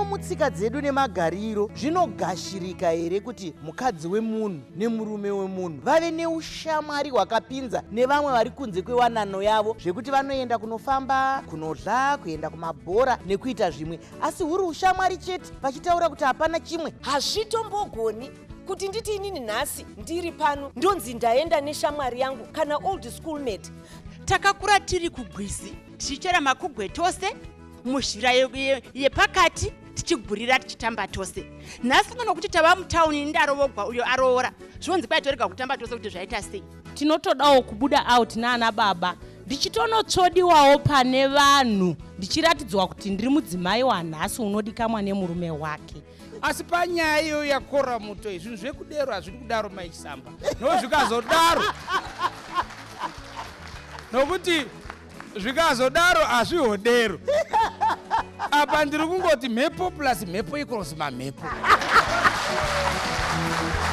muno mutsika dzedu nemagariro zvinogashirika here kuti mukadzi wemunhu nemurume wemunhu vave neushamwari hwakapinza nevamwe vari kunze kwewanano yavo, zvekuti vanoenda kunofamba, kunodla, kuenda kumabhora nekuita zvimwe, asi huri ushamwari chete, vachitaura kuti hapana chimwe? Hazvitombogoni kuti nditi inini nhasi ndiri pano ndonzi ndaenda neshamwari yangu kana old schoolmate. Takakura tiri kugwisi tichichera makugwe tose, muzhira yepakati tichigurira tichitamba tose. Nhasi unono kuti tava mutauni ndarovogwa uyo aroora, zvonzi kwai torega kutamba tose kuti zvaita sei? Tinotodawo kubuda out nana baba ndichitonotsvodiwawo pane vanhu ndichiratidzwa kuti ndiri mudzimai wanhasi unodikamwa nemurume wake. Asi panyaya iyo yakora muto zvinhu zvekudaro hazvidi kudaro maisamba zvikazodaro nokuti zvikazodaro hazvihodero. Apa ndiri kungoti mhepo plus mhepo equals mamhepo.